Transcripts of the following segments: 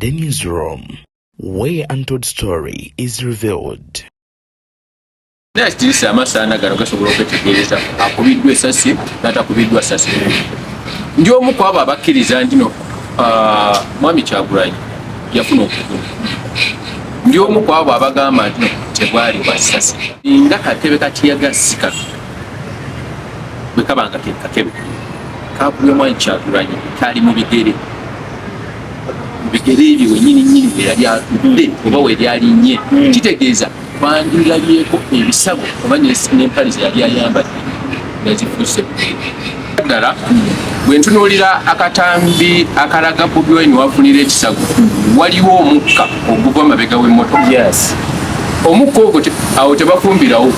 The Newsroom, where untold story is revealed. Nastilisa amasana gano gasobola okwetegereza akubiddwa essasi n'atakubiddwa ssasi. Ndi omu ku abo abakkiriza nti no Mwami Kyagulanyi yafuna okuggulu. Ndi omu ku abo abagamba nti no tebwali bwa ssasi. Nga katebe katiyagasi kano bwe kabanga ke katebe kaakubye Mwami Kyagulanyi kali mu bigere. Mu bigere ebyo wennyini bwe yali atudde oba we lyalinnye kitegeeza bandirabyeko ebisabo oba n'empale ze yali ayambadde nezifuuse ddala. Bwe ntunuulira akatambi akalaga Bobi Wine wafunira ekisago waliwo omukka oguva amabega w'emmotoka. Omukka ogwo awo tebafumbirawo.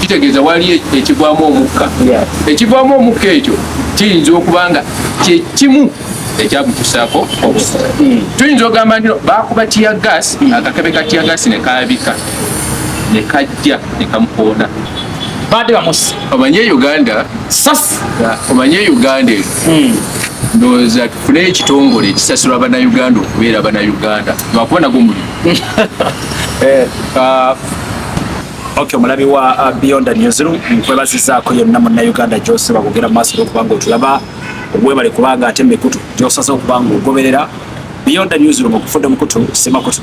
Kitegeeza wali ekivaamu omukka. Ekivaamu omukka ekyo kiyinza okuba nga kye kimu ekyagutusaako obusa. Tuyinza ogamba nti baakuba tiyagasi, akakebe ka tiyagasi ne kalabika ne kajja ne kamukoona. Badde bamusi omanye Uganda sasi omanye Uganda ndowooza tufune ekitongole ekisasulwa Abannayuganda okubeera Abannayuganda lwakuba nagwo mulimu. Okay, omulabi wa Beyond the Newsroom nkwebazizaako yonna munnayuganda gy'osi bakugera mu maaso g'okubanga otulaba obwebale kubanga ate mikutu gy'osaza okubanga ogoberera Beyond the Newsroom okufudde mukutu semakutu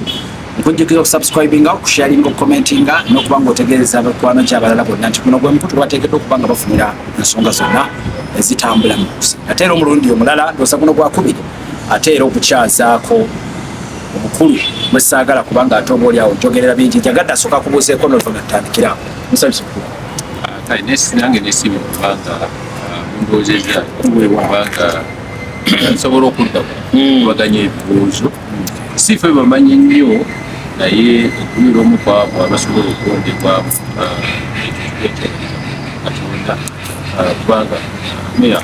nkujjukiza okusubscribinga okusharinga okukomentinga n'okubanga otegeereza abakwano ky'abalala bonna nti guno gwe mukutu bateekeddwa okubanga bafunira ensonga zonna ezitambula mu nsi. Ate era omulundi omulala ndowooza guno gwakubiri ate era okukyazaako omukulu mwesaagala kubanga ate oba oliawo njogerera bingi njagadde asooka kubuuzeeko n'oluva gatandikirawo. Musabisa mukulu. Nange nesiima kubanga mundoozezza kubanga nsobola okudda kubaganya ebibuuzo. Si ffe bamanyi nnyo naye okubeera omu ku abo abasobola okulondebwa Katonda kubanga meya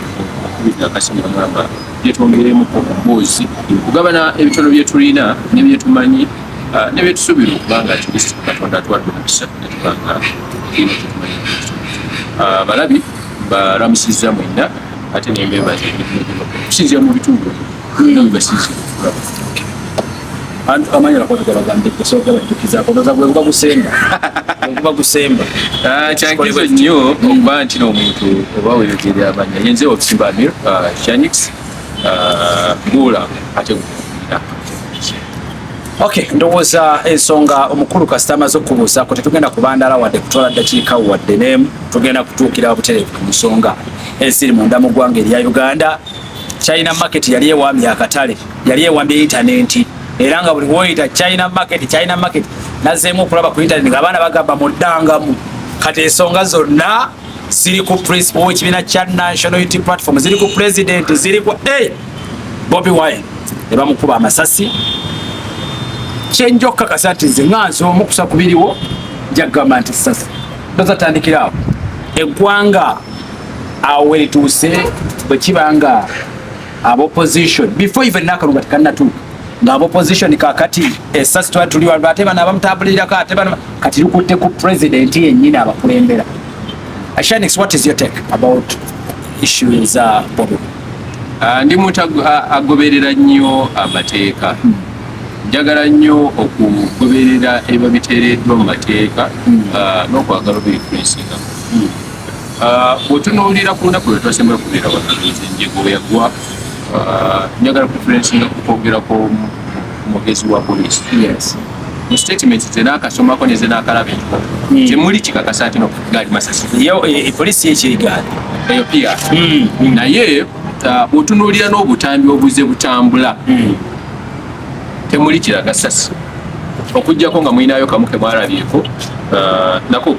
okubirira akasimu agamba byetwongeremuko obubuuzi kugabana ebitono bye tulina ne bye tumanyi ne bye tusuubira okubanga atleast Katonda atuwadde omukisa ne tubanga tulina kyetumanyi. Balabi balamusizza mwenna ate nembeebaza okusinzira mu bitundu byonna byebasinzira okulaba. Antu amanyala kwa tukabagambe kusoka batukizaako ndoza bwe kuba gusemba kyankizo nnyo okuba nti n'omuntu oba weyogerera amanya yenze okusimba Amir Shanix Gula ate gukulira. Okay, ndowooza ensonga omukulu kasita amaze okubuuzaako tetugenda kubandala wadde kutwala ddakiika wadde n'emu tugenda kutuukira butereevu ku nsonga eziri munda mu ggwanga erya Uganda. China market yali ewambye akatale, yali ewambye intaneti era nga buli woyita China market nazzeemu okulaba ku intaneti ng'abaana bagamba muddangamu. Kati ensonga zonna ziri ku principal w'ekibiina kya National Unity Platform, ziri ku president, ziri ku Bobi Wine ne bamukuba amasasi. Kyenjokka kasati nze nganze omu kusa kubiriwo njagamba nti sasa ndoza tandikirawo eggwanga awo werituuse bwe kibanga ab'opposition before even n'akalunga tekannatuuka ng'ab'opposition kakati esasi twali tuli waliwo ate bano abamutambulirako ate bano kati lukutte ku president yennyini abakulembera. Shanix, what is your take about issues Bobi? Ndi muntu agoberera nnyo amateeka. Njagala nnyo okugoberera ebiba biteereddwa mu mateeka n'okwagala obirifrensinga. Bw'otunuulira ku lunaku lwe twasemba kubeera wanaze Njego yagwa njagala preferensinga kukwogerako omwogezi wa poliisi. Mu statement ze n'akasomako ne ze n'akalaba entuko temuli kikakasa nti gaali masasi. Poliisi yekiyigaali eyo pia naye bw'otunuulira n'obutambi obuze butambula temuli kiraga sasi okujjako nga mwinaayo kamu ke mwalabyeko nako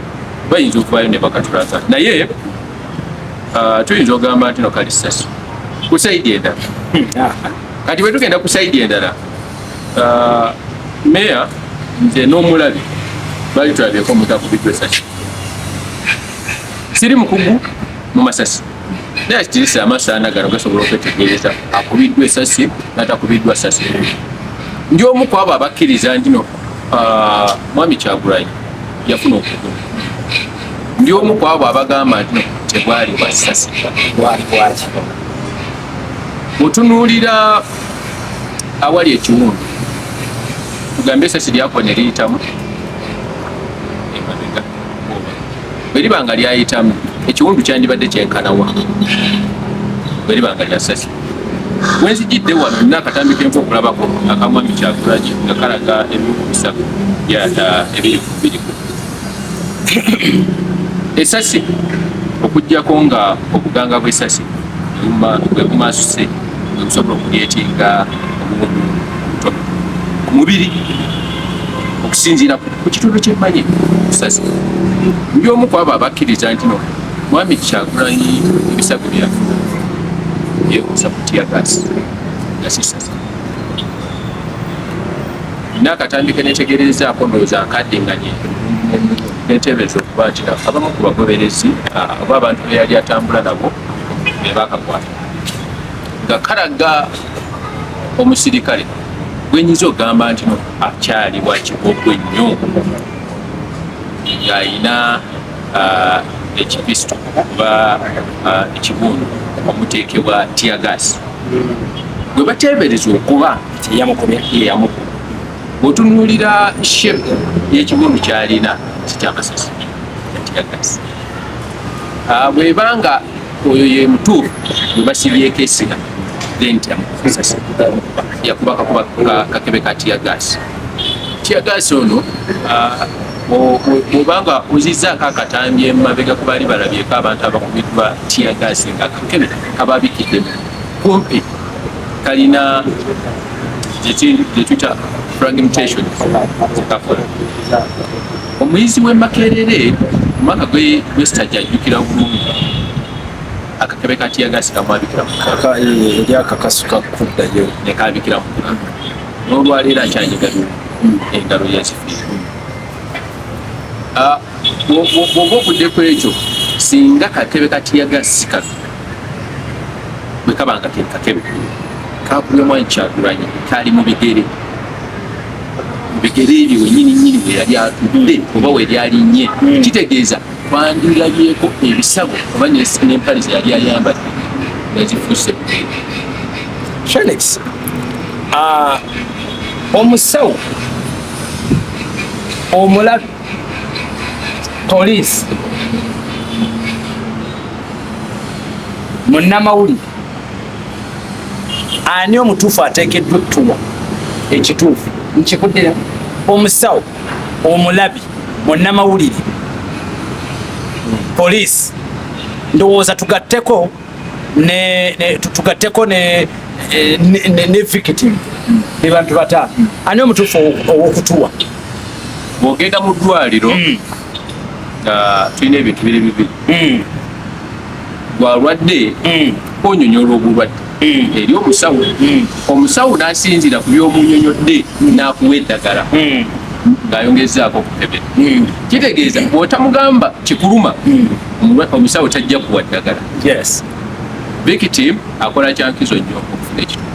bayinza okuvaayo ne bakatulaga naye tuyinza ogamba nti no kali sasi ku saidi endala. Kati bwe tugenda ku saidi endala meya nze n'omulabi bali tulabyeko omuntu akubiddwa essasi siri mukugu mu masasi naye akitirisa amasaana gano gasobola okwetegereza akubiddwa essasi n'atakubiddwa ssasi. Ndi omu ku abo abakkiriza nti no Mwami Kyagulanyi yafuna okuggulu. Ndi omu ku abo abagamba nti no tebwali bwa ssasi bwali bwaki. Otunuulira awali ekiwundu tugambe esasi lyako ne liyitamu emabega bwe liba nga lyayitamu ekiwundu kyandibadde kyenkanawa bwe liba nga lyasasi wenzijidde wano nina akatambi kenva okulabako akamwami Kyagulanyi nga kalaga ebyokubisa ebiri ku biriku esasi okujjako nga obuganga bw'esasi bwe bumaasuse okusobola okulyetinga obuwundu ku mubiri okusinziira ku kitundu kyemmanyi esasi ndi omu ku abo abakkiriza nti no mwami Kyagulanyi ebisago byafuna yeekuusa ku tiyagasi nga sisasi n'akatambi ke netegerezaako ndowooza nkaddinganye neteebereza okuba nti abamu ku bagoberezi oba abantu be yali atambula nabo be bakakwata nga kalaga omusirikale gwenyinza okugamba nti no akyali wakibogwe nnyo ng'ayina ekipisto oba ekibundu omuteekebwa tiyagasi gwe bateebereza okuba yeyamukuba bw'otunuulira shepu y'ekibundu kyalina sikyamasasi tiyagasi bwebanga oyo ye mutuufu bwe basibyeko esiga then tyamusasi yakuba kakebe ka tiyagasi ono bw'obanga ozizzaako akatambi emabega ku baali balabyeko abantu abakubiddwa tiyagasi nga kakebe kababikiddemu kumpi kalina gyetuyita fragmentation zikakola omuyizi w'emakerere mu mwaka gw'esitaja ajjukira bulungi akakebe ka tiyagasi kamwabikira akakasuka kuddayo nekabikira mu n'olwaleero akyanyigalira engalo yezifiire bw'oba ovuddeko ekyo singa kakebe ka tiyagasi kano bwe kabanga ke kakebe kakubye mwami Kyagulanyi kali mu bigere ebyo wenyininyini bwe yali atudde oba we lyalinnye kitegeeza twandirabyeko ebisago oba n'empale ze yali ayambadde nezifuuse Felix omusawo omulabi poliisi munnamawulire ani omutuufu ateekeddwa ettuwa ekituufu nkikuddira omusawo omulabi munnamawulire poliisi ndowooza tugatteko ne victim ne bantu bataano ani omutuufu ow'okutuwa bw'ogenda mu ddwaliro nga tulina ebintu biri bibiri gwalwadde onyonyola obulwadde eri omusawo omusawo n'asinzira ku by'omunyonyodde n'akuwa eddagala ng'ayongezaako okukebera kitegeeza bw'otamugamba kikuluma omusawo tajja kuwa ddagala victim akola kyankizo nnyo okufuna ekitundu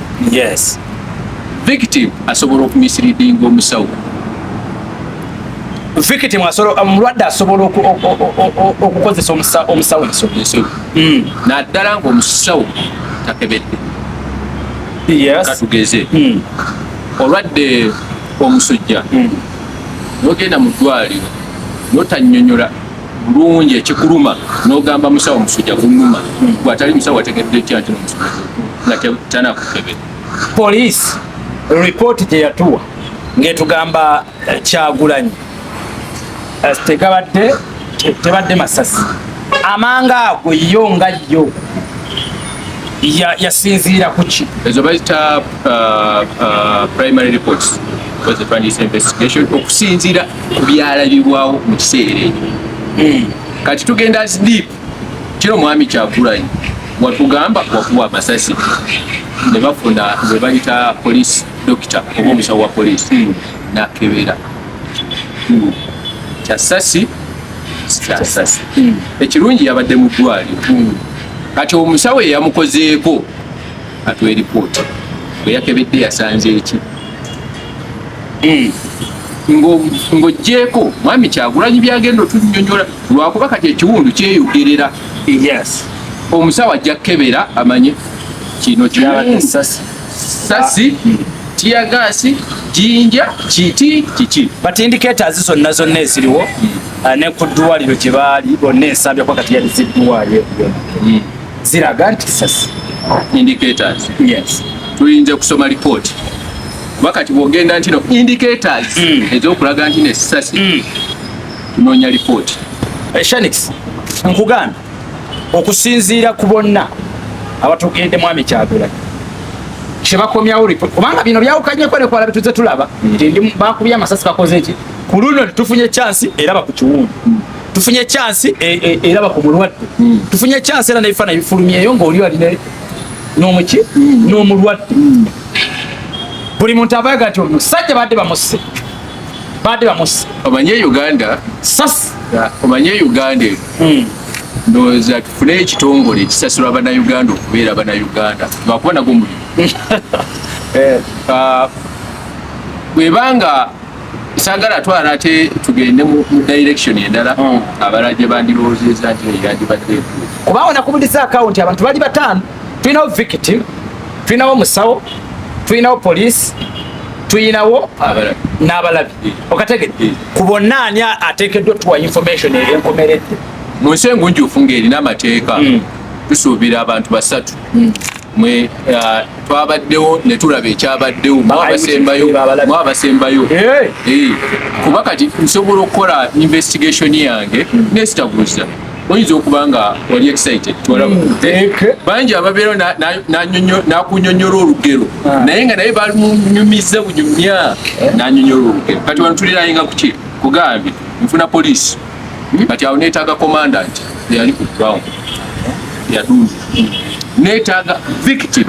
victim asobola okumisiriidinga omusawo victim omulwadde asobola okukozesa omusawo ensobi naddala ng'omusawo takebedde katugeze olwadde omusujja n'ogenda mu ddwaliro n'otanyonyola bulungi ekikuluma n'ogamba musawo omusujja gunuma gwatali musawo ategedde tya nti nomusujja nga tanakukebedde poliisi ripooti gye yatuwa ng'etugamba Kyagulanyi tebadde masasi amanga ago yo nga yo yasinziira ku ki ezo bazita primary reports was the forensic investigation okusinziira ku byalabibwawo mu kiseera ekyo kati tugenda as deep kino mwami Kyagulanyi watugamba wakuwa amasasi ne bafuna bwe bayita police doctor oba omusawo wa poliisi nakebera kyasasi sikyasasi ekirungi yabadde mu ddwaliro kati omusawo eyamukozeeko atuwa eripooti bwe yakebedde yasanze eki ng'oggyeko mwami Kyagulanyi byagenda otunnyonnyola lwakuba kati ekiwundu kyeyogerera omusawo ajja kkebera amanye kino sasi tear gas, jinja, kiki. But indicators zonna eziriwo ne ku ddwaliro gye baali bonna ensambya kwa kati yali ziddwayo ziraga nti sasi. Indicators. Yes. Tuyinza kusoma report. Wakati bwogenda nti no indicators ez'okulaga nti ne sasi tunoonya report. Shanix, nkugamba okusinziira ku bonna abatugende Mwami Kyagulanyi kyebakomyawo report kubanga bino byawukanyeko ne kwala bituze tulaba nti bakubye amasasi bakoze ki ku luno tufunye chance eraba ku kiwundu tufunye chance eraba ku mulwadde tufunye chance era n'ebifaananyi bifulumyeyo ng'oli waline n'omuki n'omulwadde buli muntu abaga ati omusajja badde bamusse omanye Uganda sasi omanye Uganda ndowooza tufune ekitongole ekisasulwa bannayuganda okubeera bannayuganda lwakuba nagwo mulimu bwebanga saagala atwala ate tugende mu direction endala abalala gye bandirowoozeza nti yandibadde kubanga nakubulisa akawunti abantu bali bataano tulinawo victim tulinawo musawo tulinawo poliisi tuyinawo n'abalabi okategedde ku bonna ani ateekeddwa tuwa information enkomeredde mu nsi engunjuufu ng'erina amateeka tusuubira abantu basatu mwe twabaddewo ne tulaba ekyabaddewo mu abasembayo kuba kati nsobola okukola investigation yange nesitaguza oyinza okuba nga wali excited bangi ababeera nakunyonyola olugero naye nga naye bamunyumiza bunyumya nanyonyola olugero kati wano tulirayenga kuki kugambye nfuna poliisi kati awo neetaaga commandant yali ku ground yadundu neetaaga victim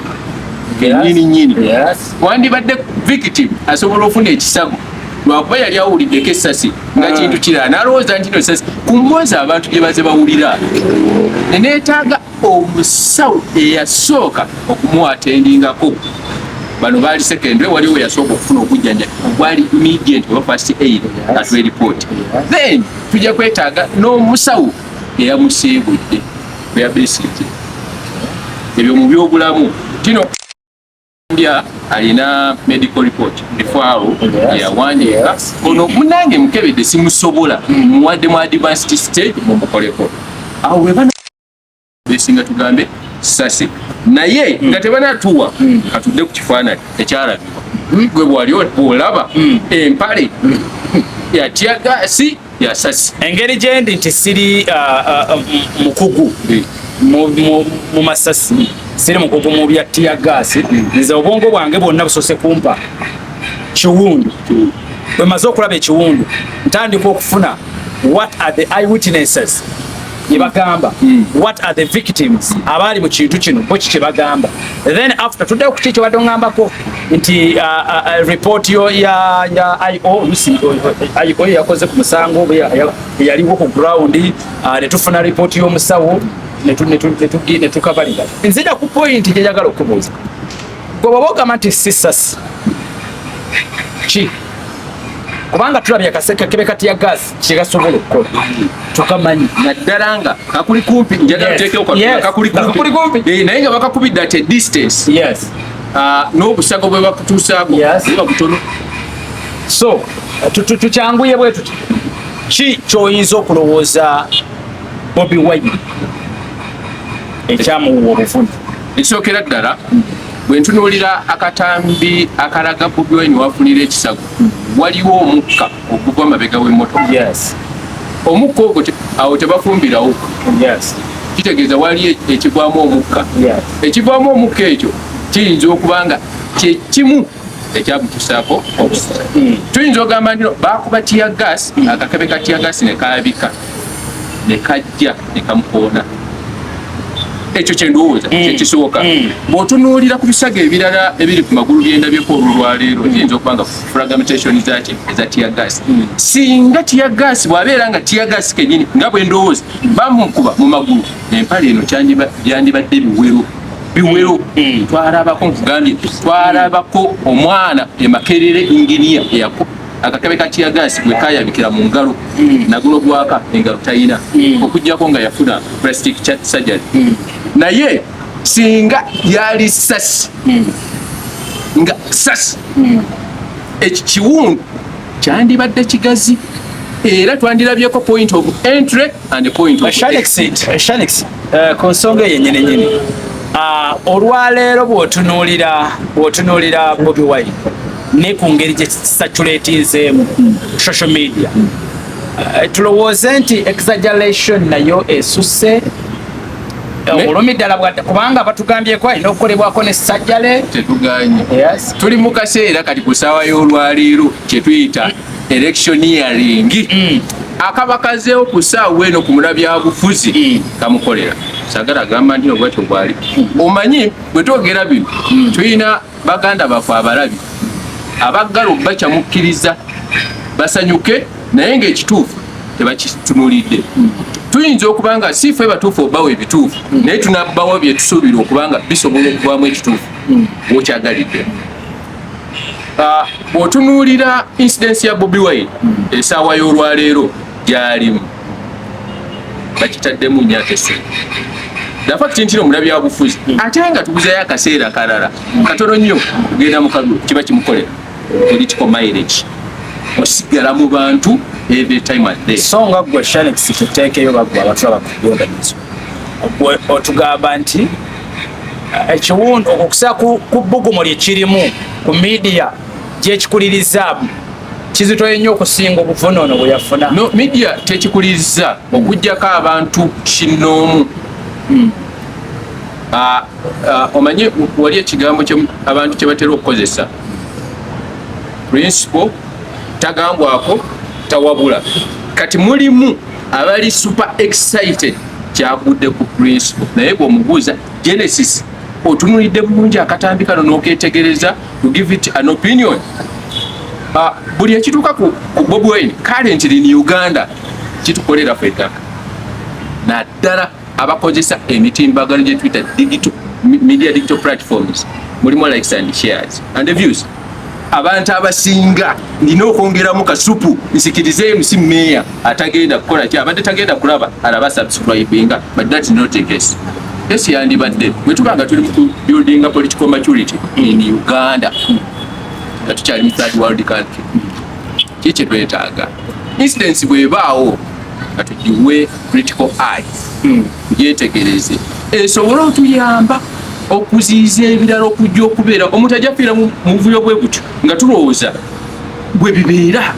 nyini wandibadde victim asobola ofuna ekisago lwakuba yali awuliddeko essasi nga kintu kirala nalowooza nti no essasi kumwoza abantu gye baze bawulira neneetaaga omusawo eyasooka okumuatendingako bano baali secondary waliwo yasooka okufuna okujjanja gwali immediate oba first aid atwe report then tujja kwetaaga n'omusawo eyamusiibudde kweyabesigye ebyo mu byobulamu tino ndya alina medical report efaawo yawandiika ono munange mukebedde simusobola muwadde mu advanced stage mumukoleko awo webana besinga tugambe sasi naye nga tebanatuwa katudde ku kifaananyi ekyalabibwa gwe bwali olaba empale yatya gaasi ya sasi engeri gyendi nti siri mukugu mu masasi siri mukugu mu bya tya gaasi nze obwongo bwange bwonna busose kumpa kiwundu bwe maze okulaba ekiwundu ntandika okufuna what are the eyewitnesses yebagamba what are the victims abaali mu kintu kino bo kiki bagamba then after tuddeyo ku kiki badongambako nti report yo ya IO yakoze ku musango yaliwo ku ground netufuna report y'omusawo netukabalira nzija ku point gye njagala okubuuza gwe bw'oba ogamba nti sisasi ki kubanga tulabye kakebe kati ya gaasi kyegasobola okukola tukamanyi naddala nga kakuli kumpi njagala tuteekeo kakuli kumpi naye nga bakakubidde at a distance n'obusago bwe bakutuusaako buba butono so tukyanguye bwe tuti ki kyoyinza okulowooza Bobi Wine ekyamuwa obuvune ekisookera ddala bwe ntunuulira akatambi akalaga Bobi Wine wafunira ekisago waliwo omukka okuva amabega w'emmotoka omukka ogwo awo tebafumbirawo kitegeeza wali ekivaamu omukka ekivaamu omukka ekyo kiyinza okuba nga kyekimu ekyamutusaako obusita tuyinza okugamba nti baakuba tiya gaasi akakebe ka tiya gaasi ne kalabika ne kajja ne kamukoona ekyo kyendowooza kyekisooka bw'otunuulira ku bisago ebirala ebiri ku magulu byendabyeko olulwaleero kiyinza okuba nga fragmentation zaki eza tiya gaasi singa tiya gaasi bw'abeera nga tiya gaasi kennyini nga bwe ndowooza bamukuba mu magulu empale eno byandibadde biwero twarabako nkugambye twarabako omwana emakerere inginiya eyako akakebe ka tiya gaasi gwe kayabikira mu ngalo naguno gwaka engalo tayina okujjako nga yafuna plastic surgery naye singa yali sasi nga sasi ekiwundu kyandibadde kigazi era twandirabyeko point of entry and point of Shanix ku nsonga eyo nyini olwaleero bw'otunuulira Bobi Wine ne ku ngeri gye saturatinzeemu social media tulowooze nti exaggeration nayo esusse olumi ddala kubanga batugambyeko alina okukolebwako ne sajjale tetuganye tuli mu kaseera kati ku ssaawa y'olwaleero kye tuyita electioneering akabakazeewo ku ssaawa eno ku mulabyabufuzi kamukolera sagala agamba nti obwatyo bwali omanyi bwe twogera bino tulina baganda baffe abalabi abaggala bakyamukkiriza basanyuke naye ng'ekituufu tebakitunuulidde tuyinza okuba nga si ffe batuufu obawo ebituufu naye tunabbawo bye tusuubira okuba nga bisobola okuvaamu ekituufu wokyagalidde bw'otunuulira incidence ya Bobi Wine essaawa y'olwaleero gyalimu bakitaddemu nyakeso dafa kitintino mulabyabufuzi ate nga tubuzayo akaseera kalala katono nnyo kugenda mu kalulu kiba kimukolera political mileage osigala mu bantu every time at day so nga gwe Shanix tuteekeyo bagwa abatulaba ku byondanizo otugamba nti ekiwundu okusa ku bbugumu lyekirimu ku media gyekikuliriza kizitoye nnyo okusinga obuvunoono bwe yafuna no media tekikuliriza okuggyako abantu kinoomu omanye wali ekigambo abantu kye batera okukozesa principle tagambwako tawabula kati mulimu abali super excited kyagudde ku principle naye bw'omubuuza genesis otunulidde bulungi akatambi kano n'oketegereza to give it an opinion buli ekituuka ku Bobi Wine currently in Uganda kitukolera ffe naddala abakozesa emitimbagano gye twita digital platforms mulimu likes and shares and the views abantu abasinga nina okwongeramu kasupu nsikirize MC Meya atagenda kukola ki abadde tagenda kulaba alaba subscribinga but that's not the case esi yandibadde bwe tubanga tuli mu building a political maturity in Uganda tukyali mu third world country kiki twetaaga incidents bwebaawo katugiwe critical eye yetegereze esobola otuyamba okuziiza ebirala okujja okubeera omuntu ajja fiira mu buvuyo bwe butyo nga tulowooza bwe bibeera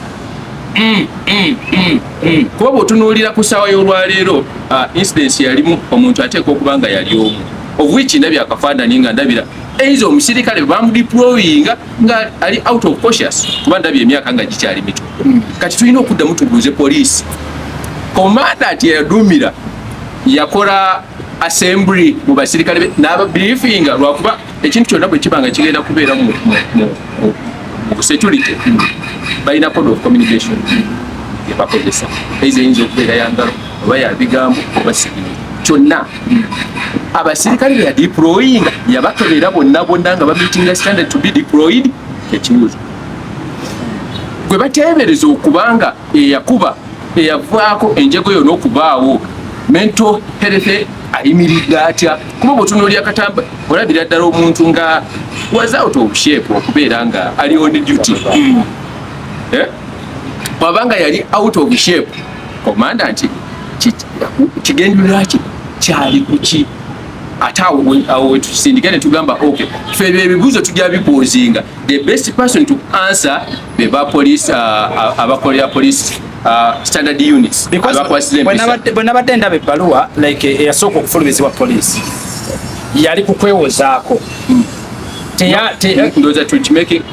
kuba bw'otunuulira ku ssaawa y'olwaleero incidence yalimu omuntu ateeka okuba nga yali omu of which ndabye akafaananyi nga ndabira eiza omusirikale bamudeployinga nga ali out of cautious kuba ndabye emyaka nga gikyali mito kati tulina okuddamu tubuuze poliisi commandant yadumira yakola assembly mu basirikale n'ababriefinga lwakuba ekintu kyonna bwe kiba nga kigenda kubeera mu security balina code of communication yebakozesa eiza eyinza okubeera yangalo oba yabigambo oba sigiri kyonna abasirikale be yadeployinga yabakebera bonna nga bameetinga standard to be deployed ekibuuzo gwe bateebereza okubanga eyakuba eyavaako enjego yonna okubaawo mental health ayimiridde atya kuba bw'otunuulira akatamba olabira ddala omuntu nga was out of shape okubeera nga ali on duty wabanga yali out of shape commandant kigenderera ki kyali kuki ate awo tusindike ne tugamba okay ffe ebibuuzo tujja bipoozinga the best person to answer be ba police abakolera police standard units bwe nabadde ndaba ebbaluwa like eyasooka okufulumizibwa poliisi yali kukwewozaako ndowooza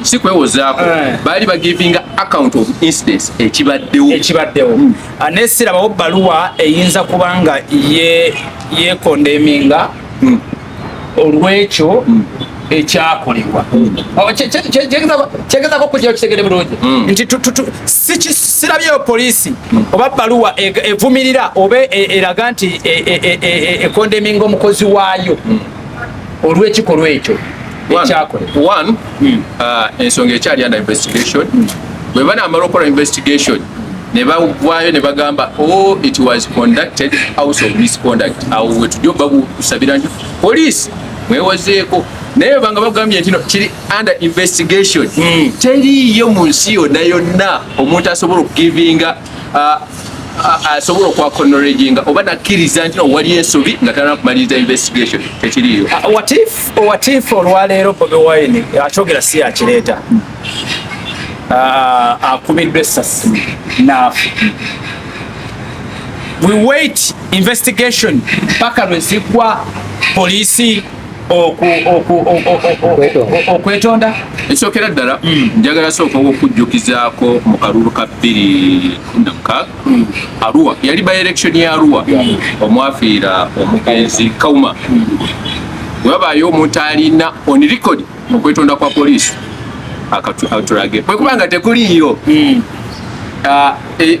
si kwewozaako baali bagivinga account of incidents ekibaddewo nesirabawo bbaluwa eyinza kuba nga yekondeminga olw'ekyo ekyakolebwa kyegezako okujjayo kitegere bulungi nti sirabyeyo poliisi oba bbaluwa evumirira oba eraga nti ekondeminga omukozi waayo olw'ekikolwa ekyo ekyakolebwa. Ensonga ekyali under investigation bwe banaamala okukola investigation ne bavaayo ne bagamba it was conducted house of misconduct awo wetujja bakusabira nti poliisi mwewozeeko naye banga bagambye nti kiri under investigation teriyo mu nsi yonna omuntu asobola okugivinga asobola okwakonoreginga oba nakkiriza nti waliyo ensobi nga talina kumaliriza investigation tekiriyo. What if olwaleero Bobi Wine akyogera si yakireeta akubiddwa essasi naafu, we wait investigation paka lwezigwa poliisi okwetonda. Ekyokera ddala njagala sooka okujjukizaako mu kalulu ka 2016 Arua yali by election ya Arua omwafiira omugenzi Kauma wabaayo omuntu alina on record okwetonda kwa poliisi akatulage bwekubanga tekuliyo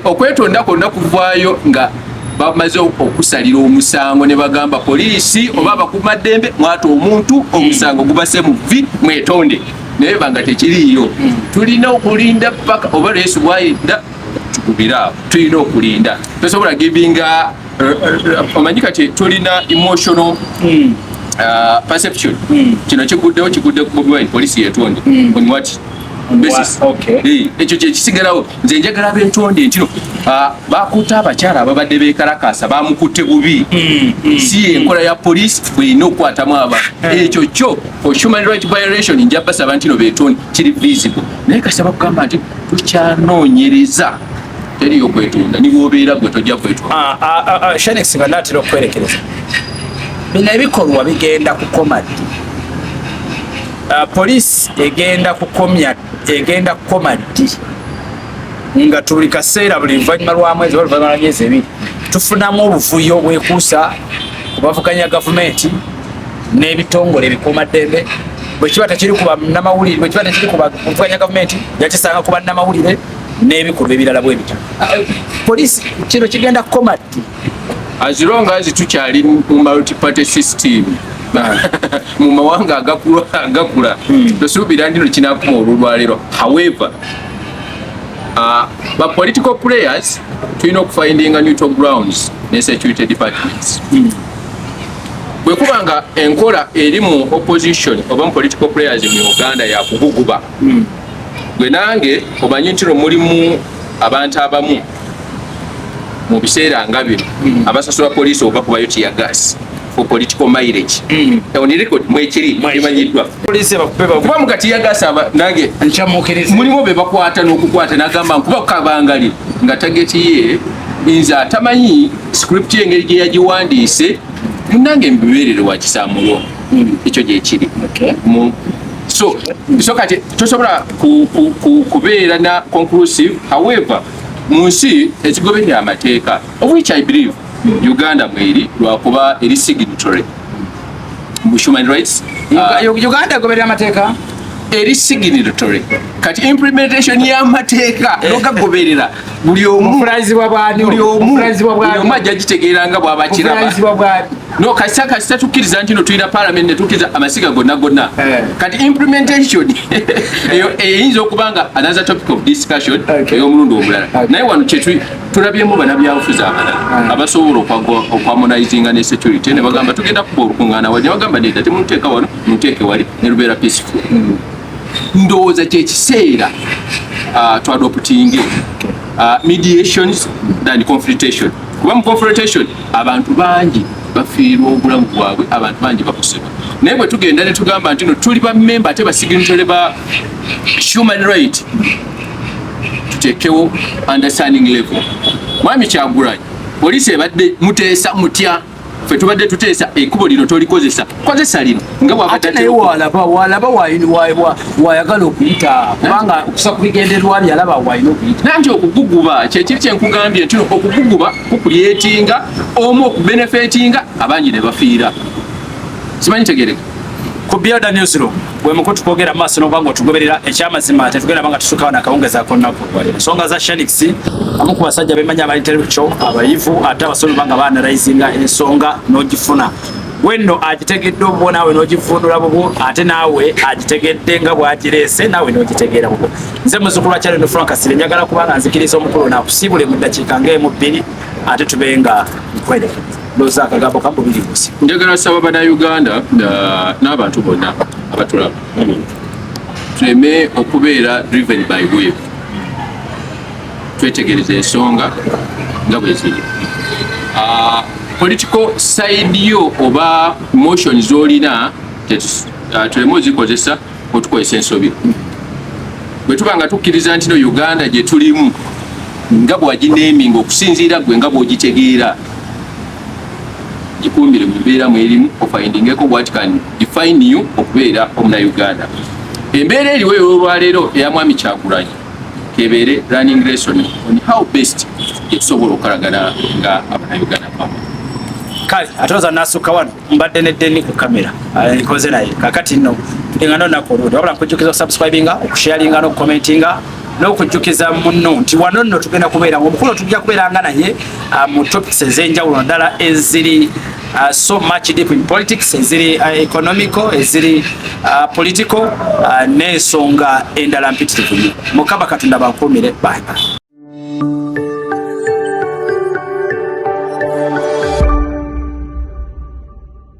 okwetonda kwonna kuvaayo nga bamaze okusalira omusango ne bagamba poliisi oba abakuumaddembe mwata omuntu omusango gubase mu vi mwetonde naye banga tekiriyo. Tulina okulinda paka oba leesu bwayidda tukubira tulina okulinda tosobola givinga omanyi kati tulina emotional perception kino kiguddewo kigudde ku Bobi Wine poliisi yetonde on what basis. Ekyo kyekisigalawo nze njagala abentonde ntino bakuta abakyala ababadde bekalakasa bamukutte bubi si enkola ya poliisi bweyina okukwatamu abantu ekyo kyo for human right violation nja basaba ntino betonde kiri visible naye kasaba kugamba nti tukyanoonyereza teriyo okwetonda niwobeera gwe tojja kwetonda. Shanix nga naatera okwerekereza bino ebikolwa bigenda kukoma ddi? Poliisi egenda kukoma ddi nga tuli kaseera buli luvannyuma lwa mwezi oba luvannyuma lwa myezi ebiri tufunamu obuvuyo obwekuusa kubavuganya gavumenti n'ebitongole ebikuumaddembe bwe kiba tekiri kuba namawulire bwe kiba tekiri kuba kuvuganya gavumenti yakisanga kuba namawulire n'ebikolwa ebirala bwe bityo. Poliisi kino kigenda kukoma ddi? As long as tukyali mu multi-party system mu mawanga agakula tosuubira ndino kinakuma olwalero. However but political players tulina okufindinga neutral grounds ne security departments bwekubanga enkola eri mu opposition oba mu political players mu Uganda yakuguguba gwe nange omanyi ntino mulimu abantu abamu mu biseera nga bino abasasula poliisi oba kubayo tiyagasi for political mileage on record mwekiri imanyiddwa poliisi kuba mukatiyagasi nange mulimu be bakwata n'okukwata n'agamba nkuba kukabangali nga tageti ye nze atamanyi script y'engeri gye yagiwandiise munange mbibeerere wakisaamulwa ekyo gyekiri so kati tosobola kubeera na conclusive. However mu nsi ekigoberera amateeka of which I believe Uganda mweri lwakuba eri signatory mu human rights. Uganda goberera amateeka eri signatory kati implementation y'amateeka nogagoberera buli omu ajja gitegeeranga bw'abakiraba no kasita tukkiriza nti no tulina parliament ne tukkiriza amasiga gonna kati implementation eyo eyinza okubanga another topic of discussion ey'omulundi omulala naye wano tulabyemu bannabyabufuzi abalala abasobola okwamonaizinga ne security ne bagamba tugenda kuba olukuŋŋaana wali ne bagamba nedda temuteeka wano muteeke wali ne lubeera peaceful. Ndowooza kyekiseera twadoptinge mediations than confrontation kuba mu confrontation abantu bangi bafiirwa obulamu bwabwe abantu bangi bakosebwa naye bwe tugenda ne tugamba nti no tuli bammemba ate basignatory ba human right tuteekewo understanding level. Mwami Kyagulanyi poliisi ebadde muteesa mutya ffe tubadde tuteesa ekkubo lino tolikozesa kozesa lino nga ate naye walaba wayagala okuyita kubanga okusa kubigenderwa byalaba wayina okuyita nanti okuguguba kyekiri kyenkugambye nti okuguguba kukulyetinga omu okubenefitinga abangi ne bafiira simanyi tegereka ku Beyond Newsroom bwe muko tukogera maaso n'obanga otugoberera ekyamazima tetugenda banga tusukawo nakawungeza konnako ensonga za Shanix amu ku basajja bemanya abaliterecho abayivu ate abasomi banga baanalaizinga ensonga n'ogifuna wenno agitegedde obwo naawe n'ogivundula bubwo ate naawe agitegedde nga bwagireese naawe n'ogitegeera bubwo. Nze muzzukulu wa Kyalendo Frank Kasirye njagala kuba nga nzikiriza omukulu naakusiibule mu ddakiika ng'emu bbiri ate tube nga nkwerekeza. loza akagambo kambo bili kusi njagala saba bannayuganda n'abantu bonna abatulaba tuleme okubeera driven by wave twetegereza ensonga nga bwe ziri political side yo oba motion z'olina tuleme ozikozesa otukozesa ensobi bwe tuba nga tukkiriza nti no Uganda gye tulimu nga bwagineeminga okusinziira gwe nga bw'ogitegeera gikumbire mu mbeera mwerimu ofindingeko what can define you okubeera omunauganda embeera eriwo ey'olwaleero eya Mwami Kyagulanyi kebeere running lesson on how best etusobola okalagana nga abanauganda pamu kale atoza nasuka wano mbadde neddeni ku kamera nkoze naye kakati nno tulingana olunaku oluludi wabula nkujjukiza okusubscribinga okusharinga n'okukomentinga n'okujjukiza munno nti wano nno tugenda kubeera omukulu tujja kubeeranga naye mu topics ez'enjawulo ddala eziri so much deep in politics eziri economical eziri political n'ensonga endala mpitirivu nnyo Mukama Katonda bankuumire bye.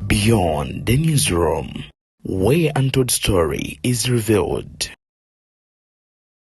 Beyond the newsroom, where untold story is revealed.